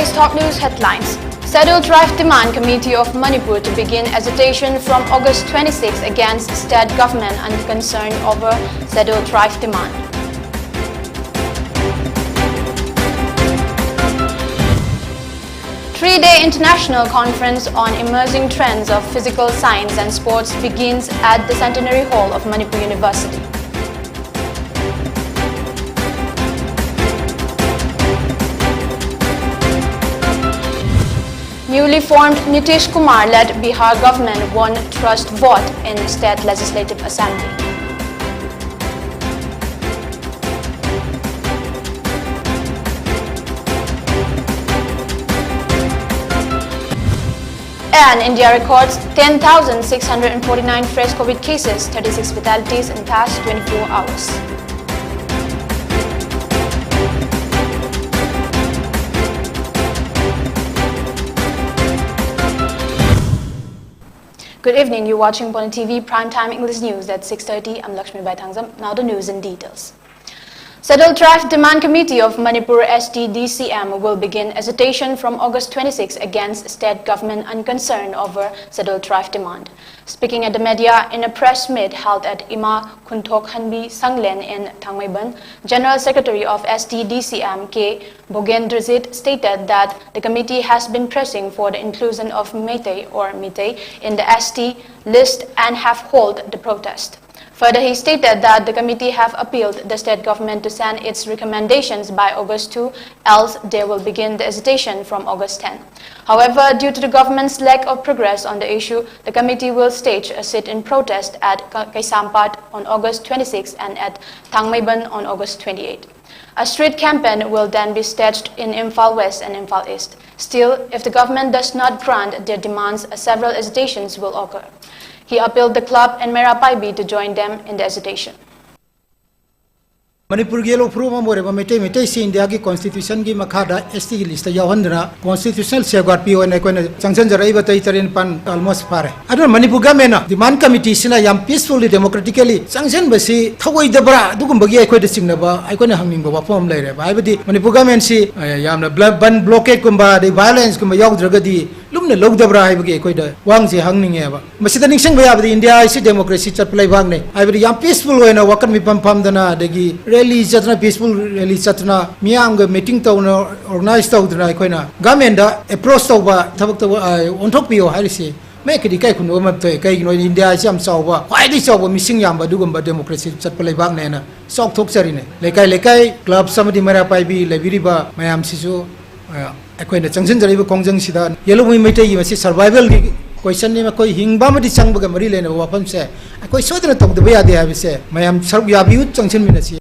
Today's top news headlines. Scheduled Draft Demand Committee of Manipur to begin agitation from August 26 against state government and concern over scheduled draft demand. Three-day international conference on emerging trends of physical science and sports begins at the Centenary Hall of Manipur University. Newly formed Nitish Kumar-led Bihar government won trust vote in State Legislative Assembly. And India records 10,649 fresh COVID cases, 36 fatalities in past 24 hours. Good evening, you're watching PONYTV Primetime English News at 6:30. I'm LAKSMIBAI. Now the news in details. Scheduled Draft Demand Committee of Manipur STDCM will begin agitation from August 26 against state government unconcern over scheduled draft demand. Speaking at the media in a press meet held at Ima Kunthok Hanbi Sanglen in Thangmaiban, General Secretary of STDCM K. Bogendrazit stated that the committee has been pressing for the inclusion of Meitei in the ST list and have held the protest. Further, he stated that the committee have appealed the state government to send its recommendations by August 2, else they will begin the agitation from August 10. However, due to the government's lack of progress on the issue, the committee will stage a sit-in protest at Kaisampat on August 26 and at Thangmaiban on August 28. A street campaign will then be staged in Imphal West and Imphal East. Still, if the government does not grant their demands, several agitations will occur. He appealed the club and Merapaibi to join them in the agitation. Manipur Yellow Pruma Moreba Mete si India ki Constitution ki Makada ST list Yahandra Constitutional Safeguard PO and Equine Sanction Jaraiba Taitarin Pan almost pare. I don't Manipur Gamena, the man committee sina yam peacefully democratically sanction basi Tawai Debra, Dukumbagi Equid Singnaba, I couldn't hang Baba form later. I would the Manipur Gamen si Yam the ban blockade Kumba, the violence Kumba Yog Dragadi, Lumna Log Debra, I would Equid, Wangzi hanging ever. Masitaning Sing we have the India is democracy at play Wagne. I would yam peaceful when I walk on me Pam Dana, the rally chatna peaceful rally chatna miyam ga meeting tawna organize tawdna koina government da approach tawba thabak taw onthok piyo hairisi me kidi kai khunu ma tai kai no India jam chawba khwai chawba mising yamba dugumba democracy chatpa leibak ne na sok thok chari ne lekai club samadi mara paibi lebiriba mayam sisu akoina changsin jariba kongjang sida yellow mi metai masi survival question ni ma koi hingba ma di changba ga mari lena wapam se koi sodra tawdba ya de ha se mayam sarb ya bi changsin mi na si.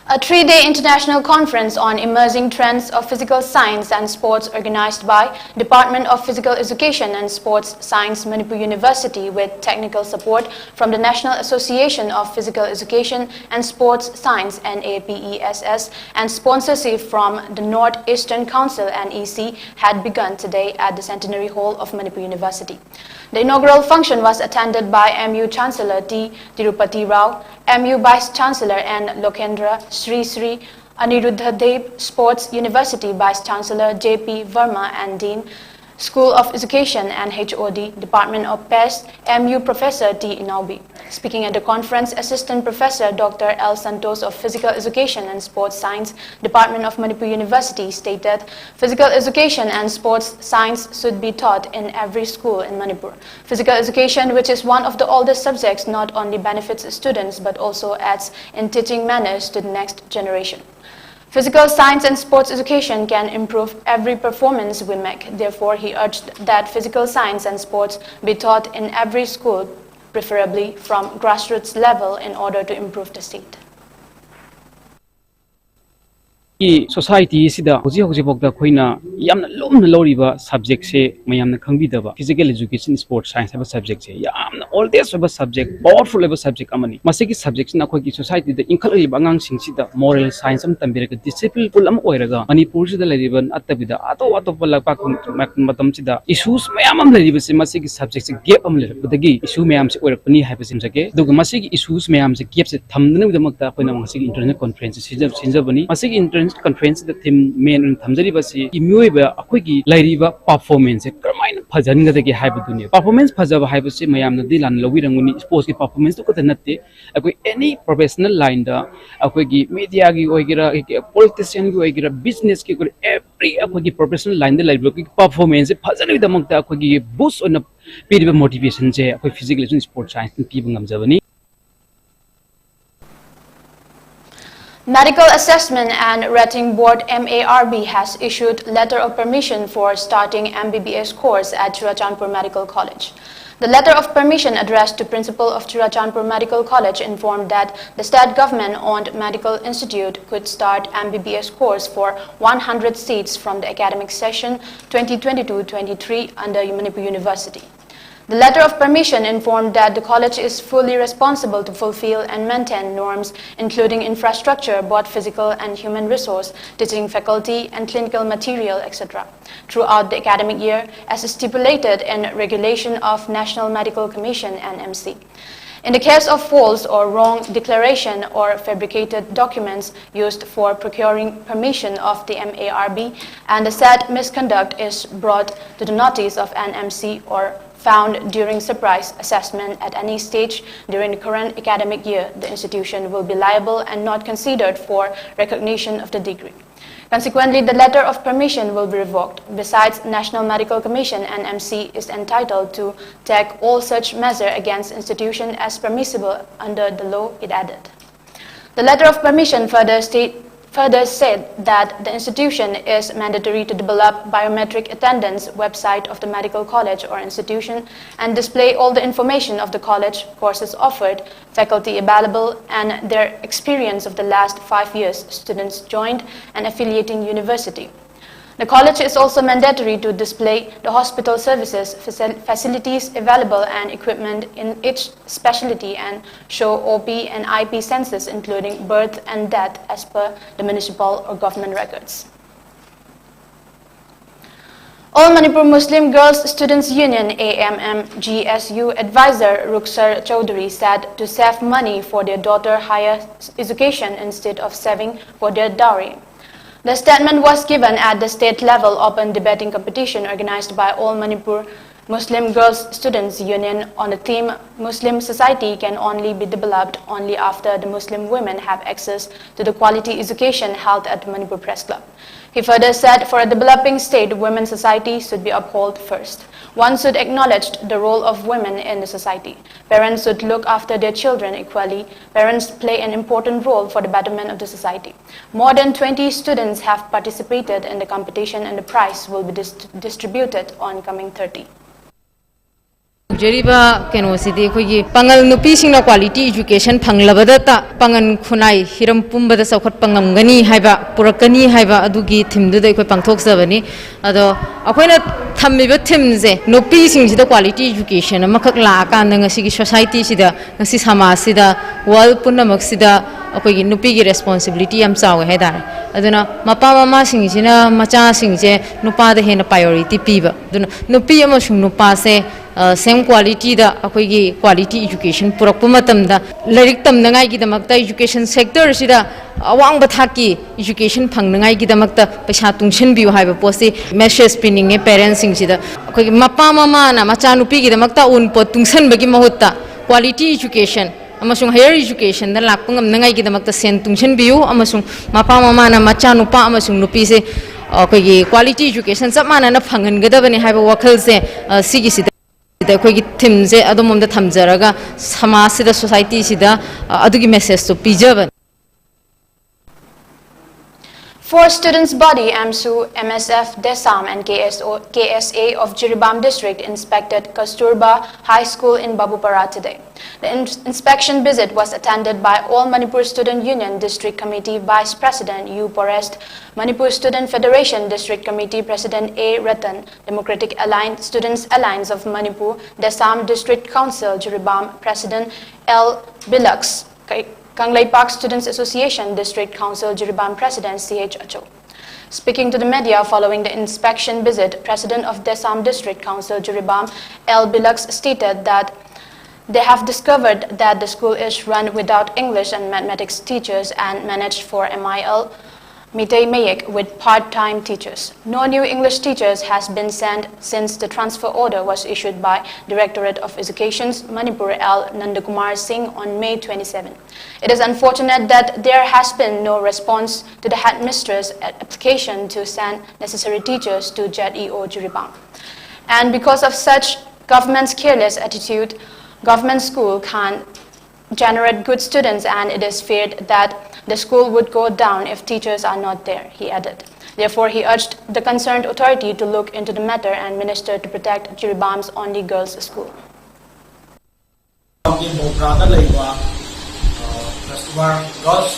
A three-day international conference on emerging trends of physical science and sports organized by Department of Physical Education and Sports Science Manipur University with technical support from the National Association of Physical Education and Sports Science NAPESS and sponsorship from the North-Eastern Council NEC had begun today at the Centenary Hall of Manipur University. The inaugural function was attended by MU Chancellor T. Tirupati Rao, MU Vice Chancellor and Lokendra Sri Aniruddhadev, Sports University Vice Chancellor J.P. Verma and Dean, School of Education and HOD, Department of PES, MU Professor T. Inaubi. Speaking at the conference, Assistant Professor Dr. L. Santos of Physical Education and Sports Science, Department of Manipur University stated, physical education and sports science should be taught in every school in Manipur. Physical education, which is one of the oldest subjects, not only benefits students but also adds in teaching manners to the next generation. Physical science and sports education can improve every performance we make. Therefore, he urged that physical science and sports be taught in every school, preferably from grassroots level, in order to improve the state. Society sida hoji bokda khoina yamna lomna loriba subject se mayamna khangbidaba physical education sports science aba subject se yamna oldest aba subject powerful aba subject amani masigi subject na khoi society da inkhaliba angang singsida moral science am tambiraka discipline pulam oiraga manipur sida leriban atabida ato palakpa matam sida issues mayam am leriba se masigi subject se gap am lerabadagi issue mayam se oirakpani haibasim jage duga masigi issues mayam se gap se thamdana bidamakta khoina masigi international conference sinjabani masigi international conference the theme main thamjari basi imui ba akoi gi lairi ba performance karmain phajan ga de haiba dunia performance phajaba haibasi mayam na dilan lawiranguni sports ki performance to kota natte akoi any professional line da akoi gi media gi oigira politician gi oigira business ki every akoi gi professional line da laiba ki performance phajani da makta akoi gi boost on piriba motivation je akoi physical education sports science ki bungam jabani. Medical Assessment and Rating Board MARB has issued letter of permission for starting MBBS course at Churachandpur Medical College. The letter of permission addressed to Principal of Churachandpur Medical College informed that the state government-owned medical institute could start MBBS course for 100 seats from the academic session 2022-23 under Manipur University. The letter of permission informed that the college is fully responsible to fulfill and maintain norms including infrastructure, both physical and human resource, teaching faculty and clinical material, etc. throughout the academic year as stipulated in Regulation of National Medical Commission (NMC). In the case of false or wrong declaration or fabricated documents used for procuring permission of the MARB and the said misconduct is brought to the notice of NMC or found during surprise assessment at any stage during the current academic year, the institution will be liable and not considered for recognition of the degree. Consequently, the letter of permission will be revoked. Besides, National Medical Commission (NMC) is entitled to take all such measures against institution as permissible under the law, it added. The letter of permission further said that the institution is mandatory to develop biometric attendance website of the medical college or institution and display all the information of the college, courses offered, faculty available, and their experience of the last 5 years, students joined and affiliating university. The college is also mandatory to display the hospital services, facilities available and equipment in each specialty and show OP and IP census including birth and death as per the municipal or government records. All Manipur Muslim Girls Students Union AMM-GSU advisor Ruksar Chaudhary said to save money for their daughter higher education instead of saving for their dowry. The statement was given at the state level open debating competition organized by All Manipur Muslim Girls Students Union on the theme Muslim society can only be developed only after the Muslim women have access to the quality education held at Manipur Press Club. He further said for a developing state, women's society should be upheld first. One should acknowledge the role of women in the society. Parents should look after their children equally. Parents play an important role for the betterment of the society. More than 20 students have participated in the competition and the prize will be distributed on coming 30. Jeriba Kenosidi, Pangal Nupising quality education, Panglabadata, Pangan Kunai, Hiram Pumba the Sakot Pangangani, Haiba, Purakani, Haiba, Adugi, Tim do the Pangtok Savani, Ado, Aquena Tamiba Timze, no piecing the quality education, a Makaklaka and the Sigi society, Sida, Sis Hamasida, Wal Punamaxida, Nupigi responsibility, I'm sorry, Hedar. Aduna, Mapama Masing, Macha Singje, Nupa the Hena priority Piva, Nupi Amashun Nupase. Same quality da akoigi quality education purakpumatam da lyric tam nangai gi damakta education sector sida awang bathaki education phangnangai gi damakta paisa tungchen biu haiba posi message pinning e parents sing sida akoigi mapa mama na macha nupi gi damakta un po tungchen bagi mahutta quality education amasung higher education da lakpangam nangai gi damakta sen tungchen biu amasung mapa mama na macha nupa amasung nupi se akoigi quality education samana na phangan gadabani haiba wakhal se sigi sida Tim say Adamum the Tamzaraga, Samasida society sida, Adugi message to Pijavan. 4 students' body AMSU, MSF, DESAM and KSA of Jiribam district inspected Kasturba High School in Babupara today. The inspection visit was attended by All Manipur Student Union District Committee Vice President U. Porest, Manipur Student Federation District Committee President A. Ratan, Democratic Alliance Students Alliance of Manipur, DESAM District Council Jiribam President L. Bilux, Kanglai Park Students Association District Council Jiribam President C.H. Acho. Speaking to the media following the inspection visit, President of Desam District Council Jiribam L. Bilux stated that they have discovered that the school is run without English and mathematics teachers and managed for MIL Mitay Mayek with part-time teachers. No new English teachers has been sent since the transfer order was issued by Directorate of Education's Manipur L. Nandakumar Singh on May 27. It is unfortunate that there has been no response to the headmistress' application to send necessary teachers to ZEO Jiribang. And because of such government's careless attitude, government school can generate good students, and it is feared that the school would go down if teachers are not there, he added. Therefore, he urged the concerned authority to look into the matter and minister to protect Jiribam's only girls' school. Girls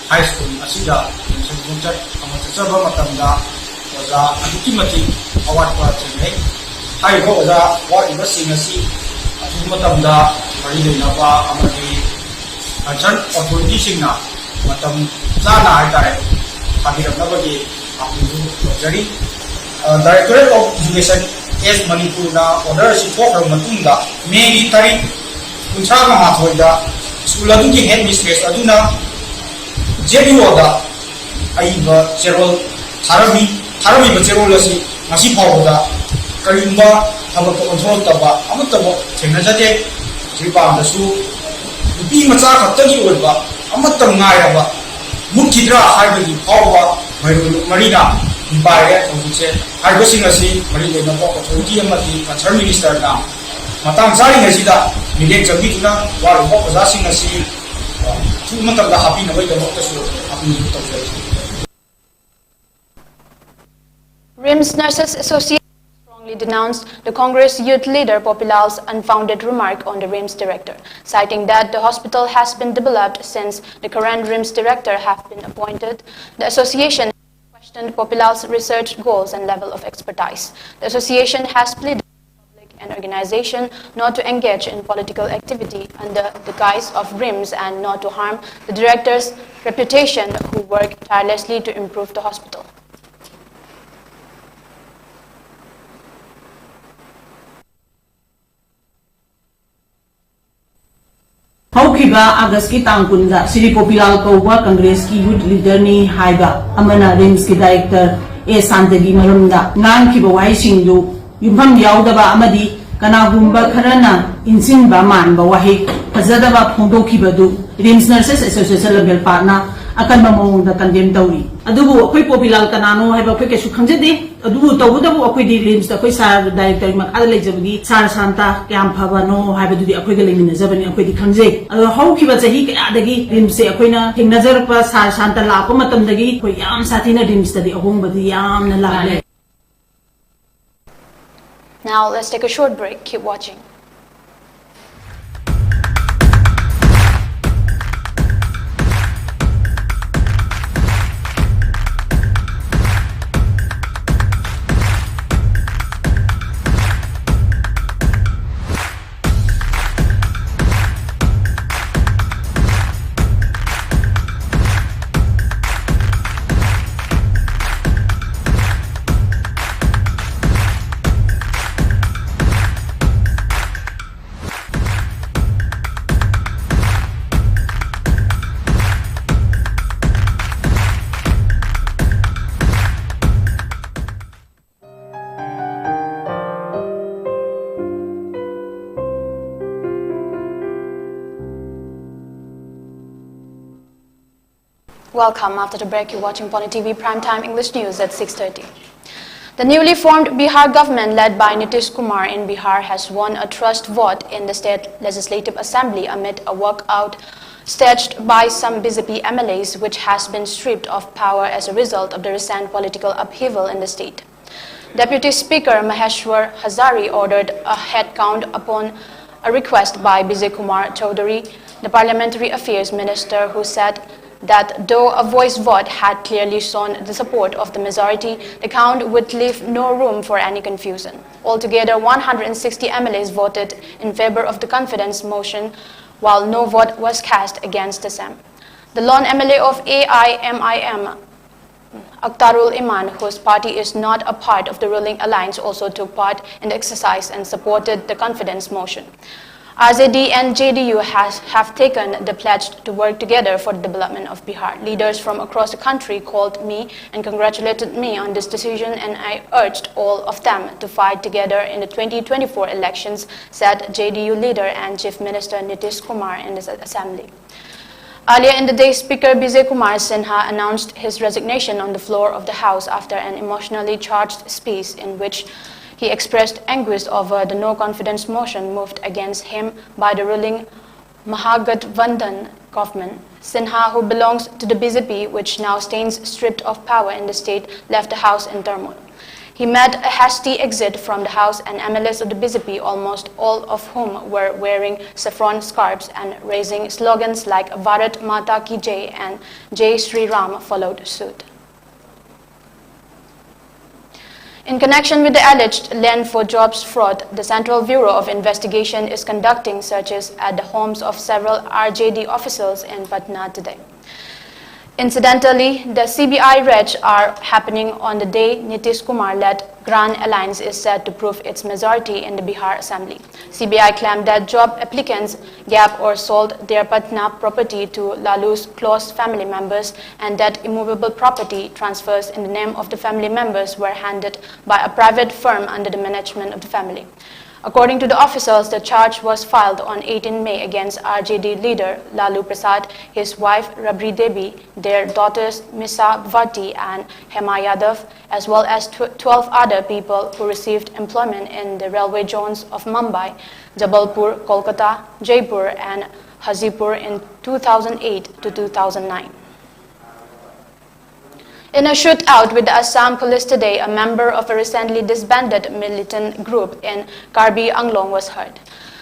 High School asida sungchat amatsaba matamda oza adukimati awat pa chenai hai ko oza wa ibasing asi atu matamda mari leina amadi concern authority singna matam chana hai tare pabiraknabagi apu jari Directorate of Education as Manipur na order si thokra matungda May 3 kuncha ma thoida school aduki headmistress aduna ZEO da aiba zero tharami ba zero lasi ngasi phawda karimba thabak control taba amatabo thengna jate Jiribang da su nupi macha khattagi oiba amatam ngairaba mukhidra haibagi phawba marina impare ongse haibasing asi mari lena ko authority amati concern minister na matang sari ngasida milek jambi tuna waru ko jasing asi RIMS Nurses Association strongly denounced the Congress youth leader Popilal's unfounded remark on the RIMS director, citing that the hospital has been developed since the current RIMS director have been appointed. The association questioned Popilal's research goals and level of expertise. The association has pleaded an organization not to engage in political activity under the guise of RIMS and not to harm the director's reputation, who work tirelessly to improve the hospital. Haukiba August ki tangkunda Sri Popilal Kauwa Congress ki youth leader ni haiba amana RIMS ki director A Santagi marumda nang ki bawai singdu yumham yaudaba amadi kanagumba kharana insinba manba wahi fazadaba phongdokibadu RIMS Nurses Association level partner akanba mawongda condemn tawri adubu akoi Popilal kanano haiba akoi kesu khamjade adubu tawudabu akoi di RIMS da akoi sar director makada lejabagi sar santa kyam phabano haibadudi akoi ga leminajabani akoi di khanje adu haukiba chahi kayadagi RIMS se akoina thengnajarpa sar santa lapa matamdagi akoi yam sathina RIMS da di ahongbadi yamna laale. Now let's take a short break. Keep watching. Welcome. After the break, you're watching PONYTV Primetime English News at 6:30. The newly formed Bihar government led by Nitish Kumar in Bihar has won a trust vote in the State Legislative Assembly amid a walkout staged by some BJP MLAs, which has been stripped of power as a result of the recent political upheaval in the state. Deputy Speaker Maheshwar Hazari ordered a head count upon a request by Bijay Kumar Chaudhary, the Parliamentary Affairs Minister, who said that though a voice vote had clearly shown the support of the majority, the count would leave no room for any confusion. Altogether, 160 MLAs voted in favor of the confidence motion, while no vote was cast against the same. The lone MLA of AIMIM, Akhtarul Iman, whose party is not a part of the ruling alliance, also took part in the exercise and supported the confidence motion. RJD and JDU have taken the pledge to work together for the development of Bihar. Leaders from across the country called me and congratulated me on this decision, and I urged all of them to fight together in the 2024 elections, said JDU leader and Chief Minister Nitish Kumar in the assembly. Earlier in the day, Speaker Bijay Kumar Sinha announced his resignation on the floor of the House after an emotionally charged speech in which he expressed anguish over the no-confidence motion moved against him by the ruling Mahagathbandhan government. Sinha, who belongs to the BJP, which now stands stripped of power in the state, left the House in turmoil. He made a hasty exit from the House, and MLAs of the BJP, almost all of whom were wearing saffron scarves and raising slogans like Bharat Mata Ki Jai and Jai Shri Ram, followed suit. In connection with the alleged Land for Jobs fraud, the Central Bureau of Investigation is conducting searches at the homes of several RJD officials in Patna today. Incidentally, the CBI raids are happening on the day Nitish Kumar-led Grand Alliance is said to prove its majority in the Bihar Assembly. CBI claimed that job applicants gave or sold their Patna property to Lalu's close family members, and that immovable property transfers in the name of the family members were handed by a private firm under the management of the family. According to the officials, the charge was filed on 18 May against RJD leader Lalu Prasad, his wife Rabri Devi, their daughters Misa Bhatti and Hema Yadav, as well as 12 other people who received employment in the railway zones of Mumbai, Jabalpur, Kolkata, Jaipur and Hajipur in 2008 to 2009. In a shootout with the Assam police today, a member of a recently disbanded militant group in Karbi Anglong was hurt.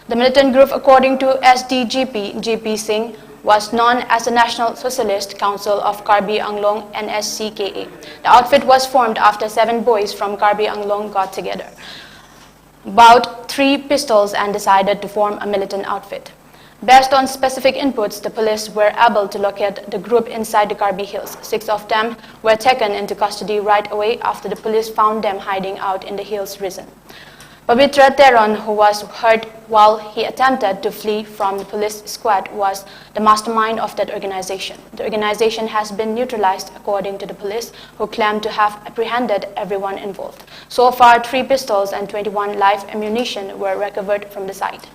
The militant group, according to SDGP GP Singh, was known as the National Socialist Council of Karbi Anglong NSCKA. The outfit was formed after 7 boys from Karbi Anglong got together, bought 3 pistols and decided to form a militant outfit. Based on specific inputs, the police were able to locate the group inside the Karbi Hills. 6 of them were taken into custody right away after the police found them hiding out in the hills region. Pavitra Teron, who was hurt while he attempted to flee from the police squad, was the mastermind of that organization. The organization has been neutralized, according to the police, who claim to have apprehended everyone involved. So far, 3 pistols and 21 live ammunition were recovered from the site.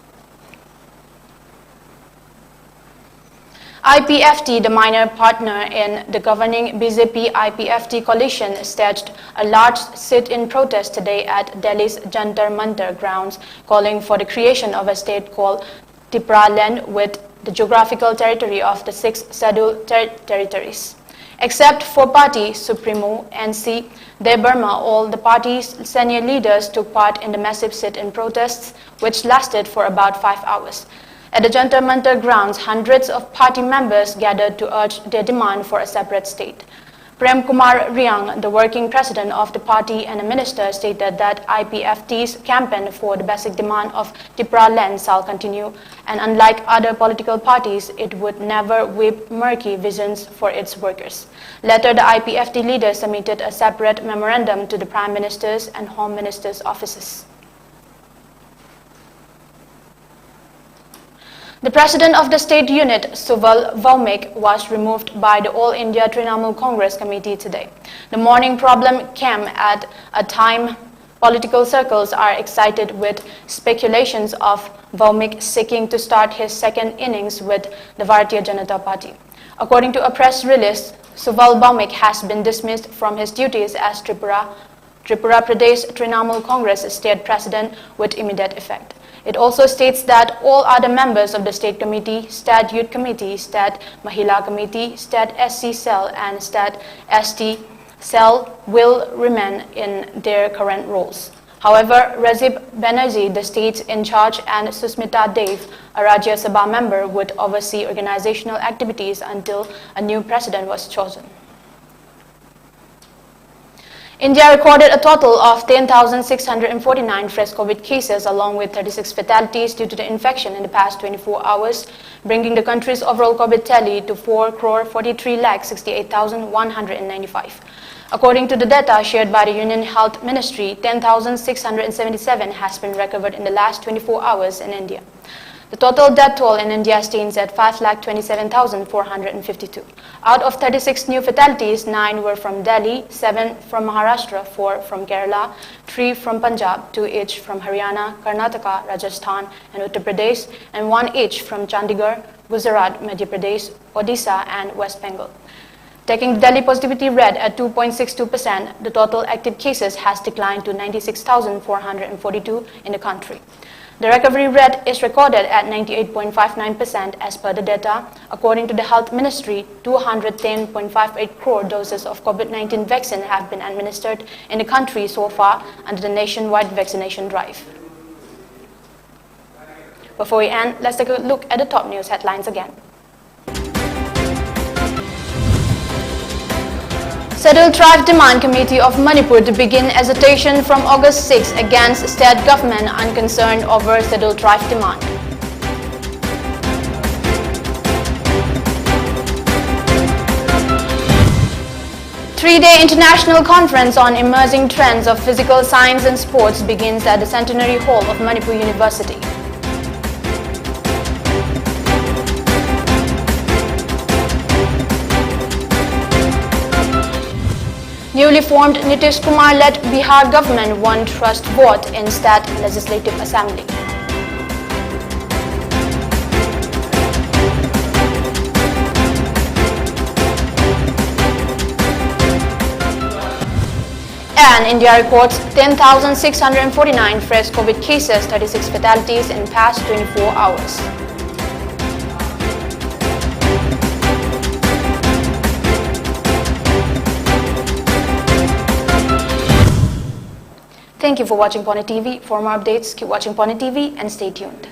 IPFT, the minor partner in the governing BJP-IPFT coalition, staged a large sit-in protest today at Delhi's Jantar Mantar grounds, calling for the creation of a state called Tripura land with the geographical territory of the 6 scheduled territories. Except for party Supremo NC De Burma, all the party's senior leaders took part in the massive sit-in protests, which lasted for about 5 hours. At the Jantar Mantar grounds, hundreds of party members gathered to urge their demand for a separate state. Prem Kumar Riang, the working president of the party and a minister, stated that IPFT's campaign for the basic demand of Tripura land shall continue, and unlike other political parties, it would never whip murky visions for its workers. Later, the IPFT leaders submitted a separate memorandum to the Prime Minister's and Home Minister's offices. The president of the state unit, Suval Vaumik, was removed by the All India Trinamool Congress committee today. The morning problem came at a time political circles are excited with speculations of Vaumik seeking to start his second innings with the Bharatiya Janata Party. According to a press release, Suval Vaumik has been dismissed from his duties as Tripura Pradesh Trinamool Congress state president with immediate effect. It also states that all other members of the State Committee, State Youth Committee, State Mahila Committee, State SC Cell and State ST Cell will remain in their current roles. However, Rajib Banerjee, the state in charge, and Susmita Dev, a Rajya Sabha member, would oversee organizational activities until a new president was chosen. India recorded a total of 10,649 fresh COVID cases along with 36 fatalities due to the infection in the past 24 hours, bringing the country's overall COVID tally to 4,43,68,195. According to the data shared by the Union Health Ministry, 10,677 has been recovered in the last 24 hours in India. The total death toll in India stands at 5,27,452. Out of 36 new fatalities, 9 were from Delhi, 7 from Maharashtra, 4 from Kerala, 3 from Punjab, 2 each from Haryana, Karnataka, Rajasthan, and Uttar Pradesh, and 1 each from Chandigarh, Gujarat, Madhya Pradesh, Odisha, and West Bengal. Taking the Delhi positivity rate at 2.62%, the total active cases has declined to 96,442 in the country. The recovery rate is recorded at 98.59% as per the data. According to the Health Ministry, 210.58 crore doses of COVID-19 vaccine have been administered in the country so far under the nationwide vaccination drive. Before we end, let's take a look at the top news headlines again. Scheduled Tribe Demand Committee of Manipur to begin agitation from August 6 against state government unconcerned over scheduled tribe demand. Three-day international conference on emerging trends of physical science and sports begins at the Centenary Hall of Manipur University. Newly formed Nitish Kumar-led Bihar government won trust vote in State Legislative Assembly. And India records 10,649 fresh COVID cases, 36 fatalities in past 24 hours. Thank you for watching PONYTV. For more updates, keep watching PONYTV and stay tuned.